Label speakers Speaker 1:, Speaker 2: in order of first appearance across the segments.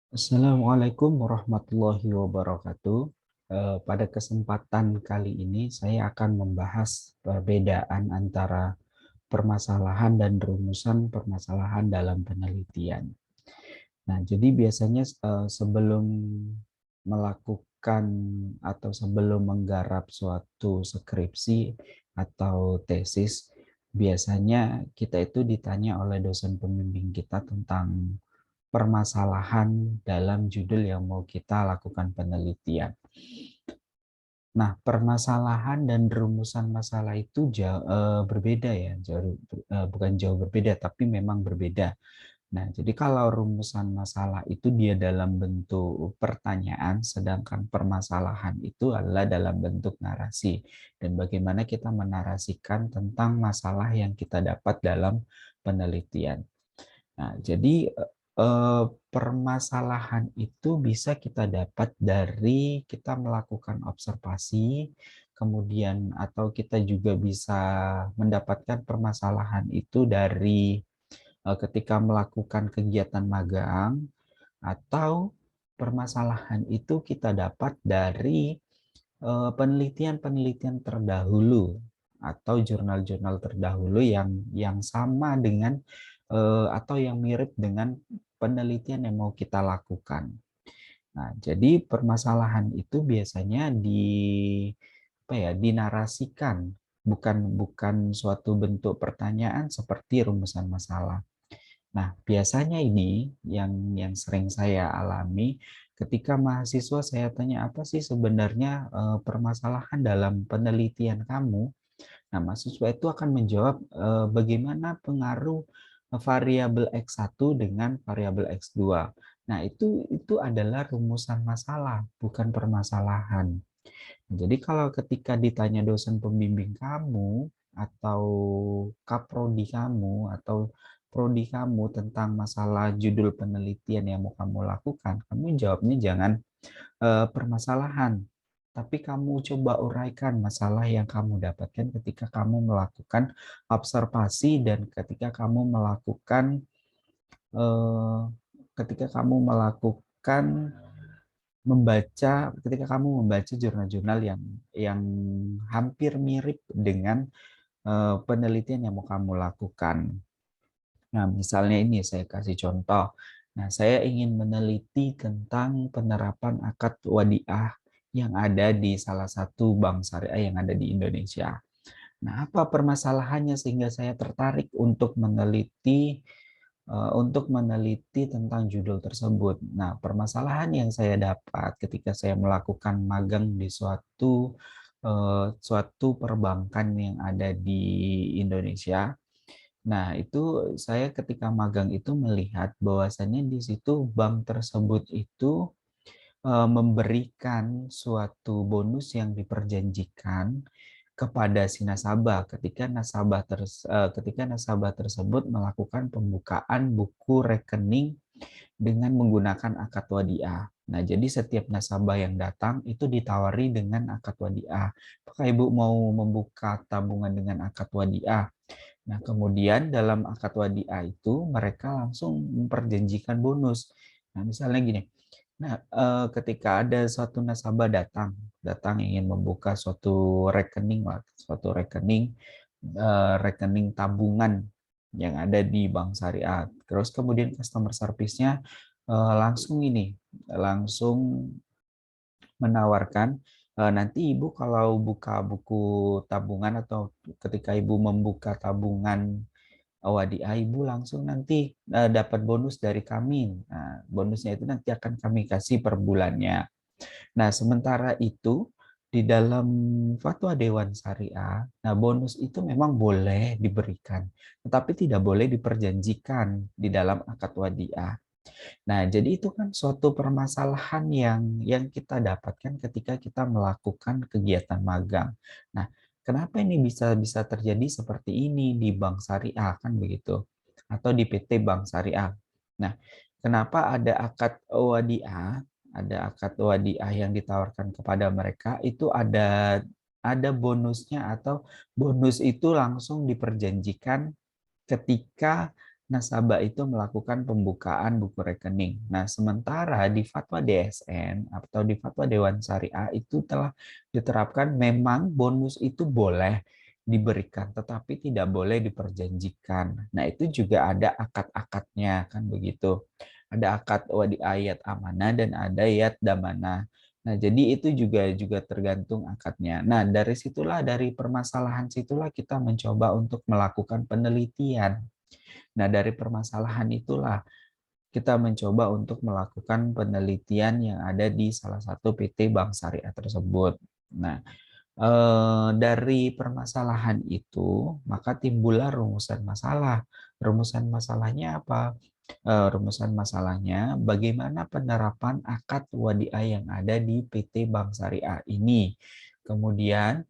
Speaker 1: Assalamualaikum warahmatullahi wabarakatuh. Pada kesempatan kali ini saya akan membahas perbedaan antara permasalahan dan rumusan permasalahan dalam penelitian. Nah, jadi biasanya sebelum melakukan atau sebelum menggarap suatu skripsi atau tesis, biasanya kita itu ditanya oleh dosen pembimbing kita tentang permasalahan dalam judul yang mau kita lakukan penelitian. Nah, permasalahan dan rumusan masalah itu berbeda ya, bukan jauh berbeda, tapi memang berbeda. Nah, jadi kalau rumusan masalah itu dia dalam bentuk pertanyaan, sedangkan permasalahan itu adalah dalam bentuk narasi. Dan bagaimana kita menarasikan tentang masalah yang kita dapat dalam penelitian. Nah, jadi permasalahan itu bisa kita dapat dari kita melakukan observasi, kemudian atau kita juga bisa mendapatkan permasalahan itu dari ketika melakukan kegiatan magang, atau permasalahan itu kita dapat dari penelitian-penelitian terdahulu atau jurnal-jurnal terdahulu yang sama dengan atau yang mirip dengan penelitian yang mau kita lakukan. Nah, jadi permasalahan itu biasanya dinarasikan, bukan bukan suatu bentuk pertanyaan seperti rumusan masalah. Nah, biasanya ini yang sering saya alami ketika mahasiswa saya tanya apa sih sebenarnya permasalahan dalam penelitian kamu. Nah, mahasiswa itu akan menjawab bagaimana pengaruh variabel X1 dengan variabel X2. Nah, itu adalah rumusan masalah, bukan permasalahan. Jadi kalau ketika ditanya dosen pembimbing kamu atau kaprodi kamu atau prodi kamu tentang masalah judul penelitian yang mau kamu lakukan, kamu jawabnya jangan permasalahan, tapi kamu coba uraikan masalah yang kamu dapatkan ketika kamu melakukan observasi dan eh, ketika kamu melakukan ketika kamu membaca jurnal-jurnal yang hampir mirip dengan penelitian yang mau kamu lakukan. Nah, misalnya ini saya kasih contoh. Nah, saya ingin meneliti tentang penerapan akad wadiah yang ada di salah satu bank syariah yang ada di Indonesia. Nah, apa permasalahannya sehingga saya tertarik untuk meneliti tentang judul tersebut. Nah, permasalahan yang saya dapat ketika saya melakukan magang di suatu perbankan yang ada di Indonesia. Nah, itu saya ketika magang itu melihat bahwasannya di situ bank tersebut itu memberikan suatu bonus yang diperjanjikan kepada si nasabah ketika nasabah tersebut melakukan pembukaan buku rekening dengan menggunakan akad wadiah. Nah, jadi setiap nasabah yang datang itu ditawari dengan akad wadiah. Apakah Ibu mau membuka tabungan dengan akad wadiah? Nah, kemudian dalam akad wadiah itu mereka langsung memperjanjikan bonus. Nah, misalnya gini. Nah, ketika ada suatu nasabah datang ingin membuka rekening tabungan yang ada di bank syariah. Terus kemudian customer service-nya langsung menawarkan nanti Ibu kalau buka buku tabungan atau ketika Ibu membuka tabungan wadiah Ibu langsung nanti dapat bonus dari kami. Nah, bonusnya itu nanti akan kami kasih per bulannya. Nah, sementara itu di dalam Fatwa Dewan Syariah, nah bonus itu memang boleh diberikan, tetapi tidak boleh diperjanjikan di dalam akad wadiah. Nah, jadi itu kan suatu permasalahan yang kita dapatkan ketika kita melakukan kegiatan magang. Nah, kenapa ini bisa bisa terjadi seperti ini di Bank Syariah kan begitu? Atau di PT Bank Syariah. Nah, kenapa ada akad wadiah yang ditawarkan kepada mereka itu ada bonusnya atau bonus itu langsung diperjanjikan ketika nasabah itu melakukan pembukaan buku rekening. Nah, sementara di Fatwa DSN atau di Fatwa Dewan Syariah itu telah diterapkan memang bonus itu boleh diberikan, tetapi tidak boleh diperjanjikan. Nah, itu juga ada akad-akadnya, kan begitu. Ada akad wadi ayat amanah dan ada ayat damanah. Nah, jadi itu juga tergantung akadnya. Nah, dari permasalahan situlah kita mencoba untuk melakukan penelitian. Nah, dari permasalahan itulah kita mencoba untuk melakukan penelitian yang ada di salah satu PT Bank Syariah tersebut. Nah, dari permasalahan itu, maka timbullah rumusan masalah. Rumusan masalahnya apa? Rumusan masalahnya bagaimana penerapan akad wadiah yang ada di PT Bank Syariah ini. Kemudian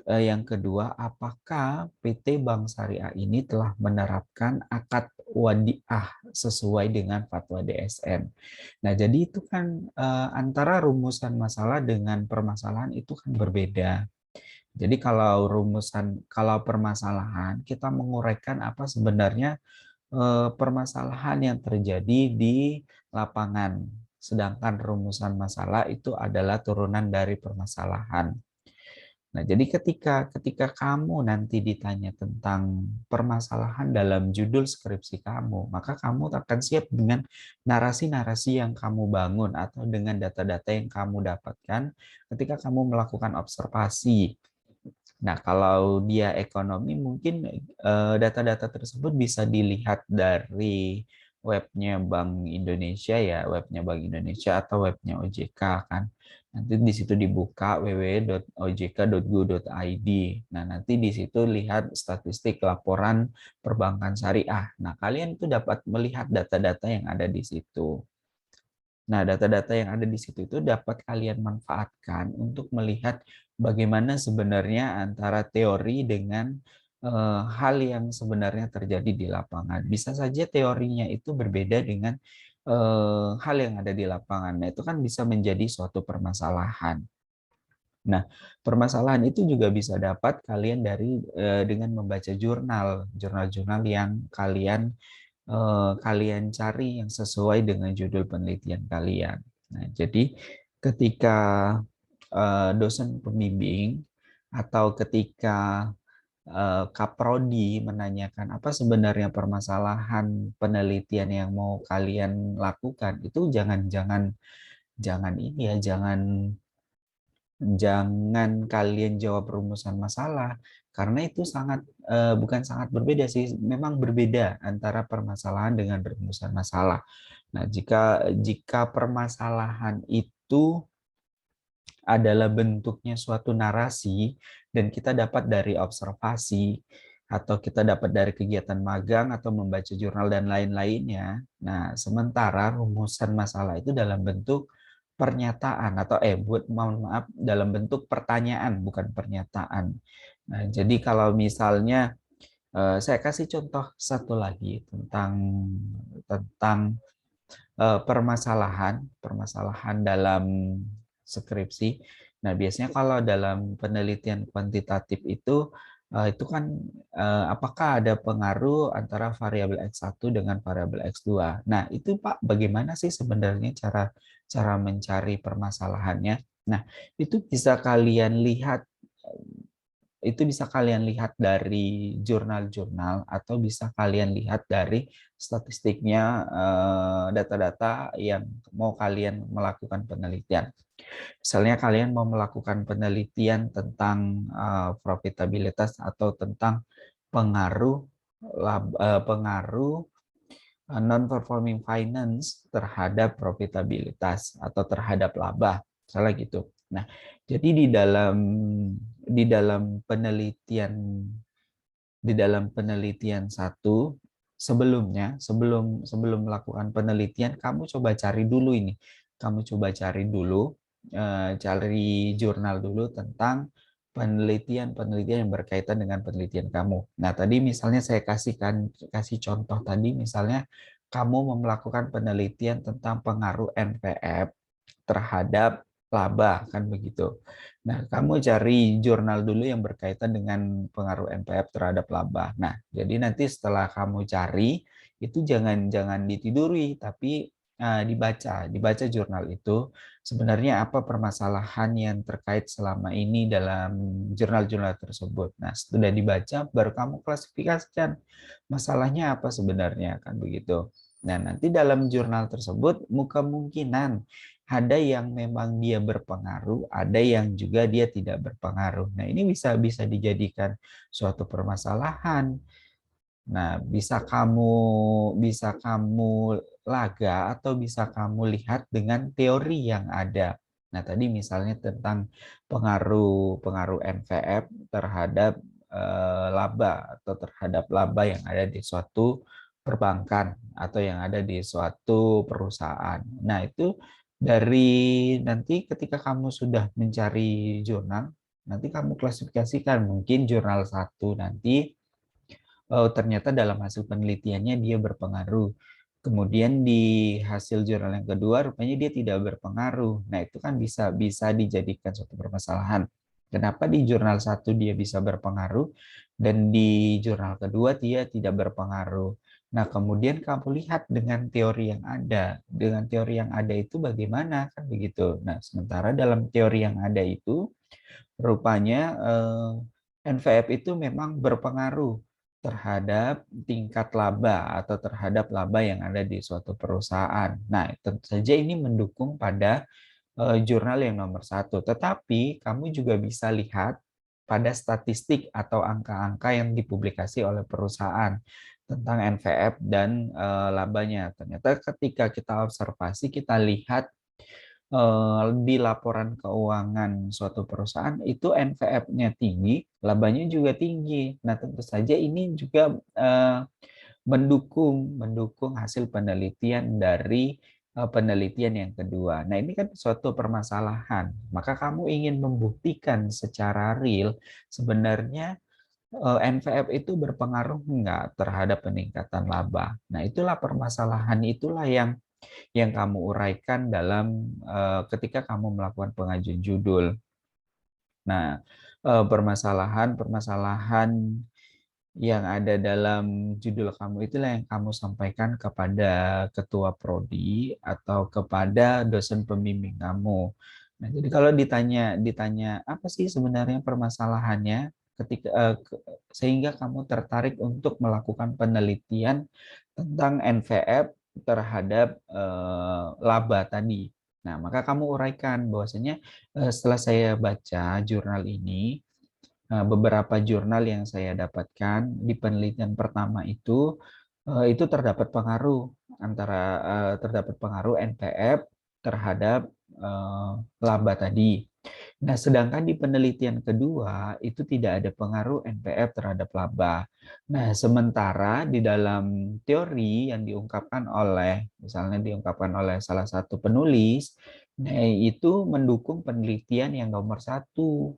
Speaker 1: yang kedua, apakah PT Bank Syariah ini telah menerapkan akad wadiah sesuai dengan fatwa DSN. Nah, jadi itu kan antara rumusan masalah dengan permasalahan itu kan berbeda. Jadi kalau permasalahan kita menguraikan apa sebenarnya permasalahan yang terjadi di lapangan. Sedangkan rumusan masalah itu adalah turunan dari permasalahan. Nah, jadi ketika kamu nanti ditanya tentang permasalahan dalam judul skripsi kamu, maka kamu akan siap dengan narasi-narasi yang kamu bangun atau dengan data-data yang kamu dapatkan ketika kamu melakukan observasi. Nah, kalau dia ekonomi mungkin data-data tersebut bisa dilihat dari webnya Bank Indonesia ya, webnya Bank Indonesia atau webnya OJK kan. Nanti di situ dibuka www.ojk.go.id. Nah, nanti di situ lihat statistik laporan perbankan syariah. Nah, kalian itu dapat melihat data-data yang ada di situ. Nah, data-data yang ada di situ itu dapat kalian manfaatkan untuk melihat bagaimana sebenarnya antara teori dengan hal yang sebenarnya terjadi di lapangan. Bisa saja teorinya itu berbeda dengan hal yang ada di lapangan. Nah, itu kan bisa menjadi suatu permasalahan. Nah, permasalahan itu juga bisa dapat kalian dengan membaca jurnal-jurnal yang kalian cari yang sesuai dengan judul penelitian kalian. Nah, jadi ketika dosen pembimbing atau ketika Kaprodi menanyakan apa sebenarnya permasalahan penelitian yang mau kalian lakukan, itu jangan ini ya, jangan kalian jawab rumusan masalah karena itu bukan sangat berbeda sih, memang berbeda antara permasalahan dengan rumusan masalah. Nah, jika permasalahan itu adalah bentuknya suatu narasi dan kita dapat dari observasi atau kita dapat dari kegiatan magang atau membaca jurnal dan lain-lainnya. Nah, sementara rumusan masalah itu dalam bentuk pernyataan atau mohon maaf dalam bentuk pertanyaan bukan pernyataan. Nah, jadi kalau misalnya saya kasih contoh satu lagi tentang permasalahan dalam skripsi. Nah, biasanya kalau dalam penelitian kuantitatif itu kan apakah ada pengaruh antara variabel X1 dengan variabel X2. Nah, itu Pak, bagaimana sih sebenarnya cara cara mencari permasalahannya? Nah, itu bisa kalian lihat dari jurnal-jurnal atau bisa kalian lihat dari statistiknya data-data yang mau kalian melakukan penelitian. Misalnya kalian mau melakukan penelitian tentang profitabilitas atau tentang pengaruh non-performing finance terhadap profitabilitas atau terhadap laba, misalnya gitu. Nah, jadi di dalam penelitian satu sebelum melakukan penelitian kamu coba cari dulu ini. Kamu coba cari jurnal dulu tentang penelitian yang berkaitan dengan penelitian kamu. Nah, tadi misalnya saya kasih contoh tadi misalnya kamu melakukan penelitian tentang pengaruh NPF terhadap laba kan begitu. Nah, kamu cari jurnal dulu yang berkaitan dengan pengaruh NPF terhadap laba. Nah, jadi nanti setelah kamu cari itu jangan ditiduri, tapi dibaca jurnal itu sebenarnya apa permasalahan yang terkait selama ini dalam jurnal-jurnal tersebut. Nah, setelah dibaca baru kamu klasifikasikan masalahnya apa sebenarnya, kan begitu. Nah, nanti dalam jurnal tersebut kemungkinan ada yang memang dia berpengaruh, ada yang juga dia tidak berpengaruh. Nah, ini bisa dijadikan suatu permasalahan. Nah, bisa kamu laga atau bisa kamu lihat dengan teori yang ada. Nah, tadi misalnya tentang pengaruh NVF terhadap laba atau terhadap laba yang ada di suatu perbankan atau yang ada di suatu perusahaan. Nah, itu dari nanti ketika kamu sudah mencari jurnal, nanti kamu klasifikasikan mungkin jurnal satu nanti ternyata dalam hasil penelitiannya dia berpengaruh. Kemudian di hasil jurnal yang kedua rupanya dia tidak berpengaruh. Nah, itu kan bisa bisa dijadikan suatu permasalahan. Kenapa di jurnal satu dia bisa berpengaruh dan di jurnal kedua dia tidak berpengaruh. Nah, kemudian kamu lihat dengan teori yang ada. Dengan teori yang ada itu bagaimana kan begitu. Nah, sementara dalam teori yang ada itu rupanya NVF itu memang berpengaruh terhadap tingkat laba atau terhadap laba yang ada di suatu perusahaan. Nah, tentu saja ini mendukung pada jurnal yang nomor satu. Tetapi kamu juga bisa lihat pada statistik atau angka-angka yang dipublikasi oleh perusahaan tentang NVF dan labanya. Ternyata ketika kita observasi, kita lihat di laporan keuangan suatu perusahaan itu NVF-nya tinggi, labanya juga tinggi. Nah, tentu saja ini juga mendukung hasil penelitian dari penelitian yang kedua. Nah, ini kan suatu permasalahan. Maka kamu ingin membuktikan secara real sebenarnya NVF itu berpengaruh enggak terhadap peningkatan laba. Nah, itulah permasalahan itulah yang kamu uraikan dalam ketika kamu melakukan pengajuan judul. Nah, permasalahan-permasalahan yang ada dalam judul kamu itulah yang kamu sampaikan kepada ketua prodi atau kepada dosen pembimbing kamu. Nah, jadi kalau ditanya apa sih sebenarnya permasalahannya ketika sehingga kamu tertarik untuk melakukan penelitian tentang NVF terhadap laba tadi. Nah, maka kamu uraikan bahwasanya setelah saya baca jurnal ini, beberapa jurnal yang saya dapatkan di penelitian pertama itu terdapat pengaruh terdapat pengaruh NPF terhadap laba tadi. Nah, sedangkan di penelitian kedua itu tidak ada pengaruh NPF terhadap laba. Nah, sementara di dalam teori yang diungkapkan oleh salah satu penulis, nah itu mendukung penelitian yang nomor satu.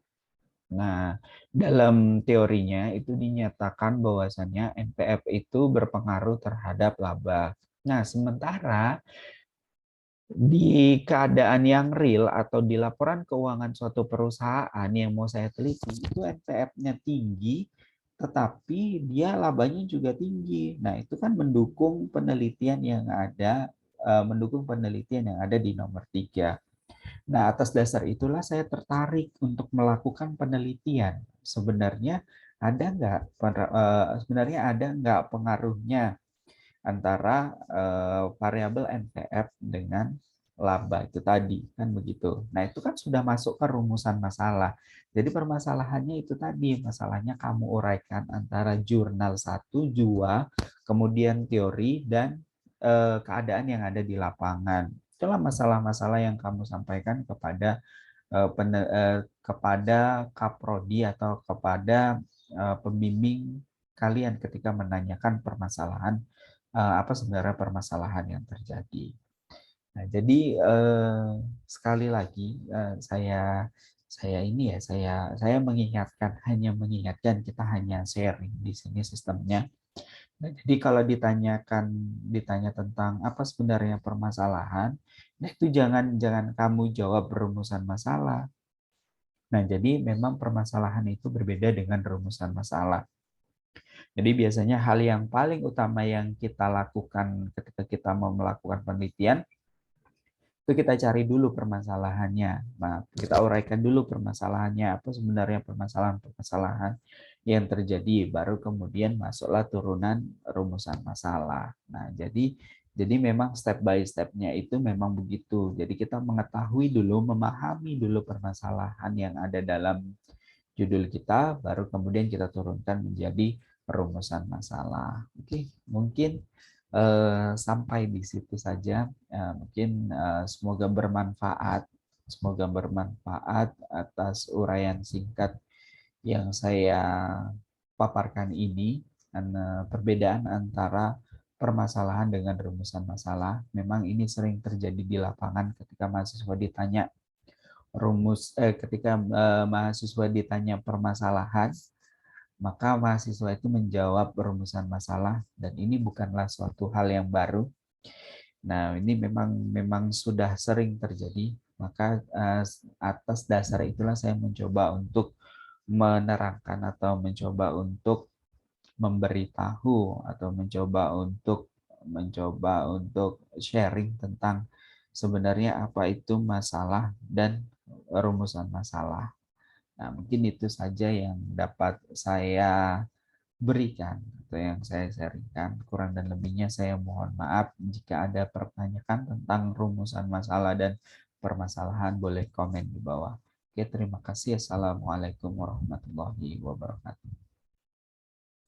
Speaker 1: Nah, dalam teorinya itu dinyatakan bahwasannya NPF itu berpengaruh terhadap laba. Nah, sementara di keadaan yang real atau di laporan keuangan suatu perusahaan yang mau saya teliti, itu NPF-nya tinggi, tetapi dia labanya juga tinggi. Nah, itu kan mendukung penelitian yang ada di nomor 3. Nah, atas dasar itulah saya tertarik untuk melakukan penelitian. Sebenarnya ada nggak pengaruhnya antara variabel NPF dengan laba itu tadi, kan begitu. Nah, itu kan sudah masuk ke rumusan masalah. Jadi permasalahannya itu tadi, masalahnya kamu uraikan antara jurnal 1, 2, kemudian teori dan keadaan yang ada di lapangan. Itulah masalah-masalah yang kamu sampaikan kepada kaprodi atau kepada pembimbing kalian ketika menanyakan permasalahan apa sebenarnya permasalahan yang terjadi. Nah, jadi sekali lagi saya hanya mengingatkan kita hanya sharing di sini sistemnya. Nah, jadi kalau ditanya tentang apa sebenarnya permasalahan, nah itu jangan jangan kamu jawab rumusan masalah. Nah, jadi memang permasalahan itu berbeda dengan rumusan masalah. Jadi biasanya hal yang paling utama yang kita lakukan ketika kita mau melakukan penelitian, itu kita cari dulu permasalahannya. Nah, kita uraikan dulu permasalahannya, apa sebenarnya permasalahan-permasalahan yang terjadi, baru kemudian masuklah turunan rumusan masalah. Nah, jadi memang step by step-nya itu memang begitu. Jadi kita mengetahui dulu, memahami dulu permasalahan yang ada dalam judul kita, baru kemudian kita turunkan menjadi rumusan masalah. Oke, mungkin sampai di situ saja. Mungkin semoga bermanfaat. Semoga bermanfaat atas uraian singkat yang saya paparkan ini. Perbedaan antara permasalahan dengan rumusan masalah. Memang ini sering terjadi di lapangan ketika mahasiswa ditanya ketika mahasiswa ditanya permasalahan, maka mahasiswa itu menjawab rumusan masalah, dan ini bukanlah suatu hal yang baru. Nah, ini memang sudah sering terjadi. Maka atas dasar itulah saya mencoba untuk menerangkan atau mencoba untuk memberitahu atau mencoba untuk sharing tentang sebenarnya apa itu masalah dan rumusan masalah. Nah, mungkin itu saja yang dapat saya berikan atau yang saya sharingkan. Kurang dan lebihnya saya mohon maaf. Jika ada pertanyaan tentang rumusan masalah dan permasalahan, boleh komen di bawah. Oke, terima kasih. Assalamualaikum warahmatullahi wabarakatuh.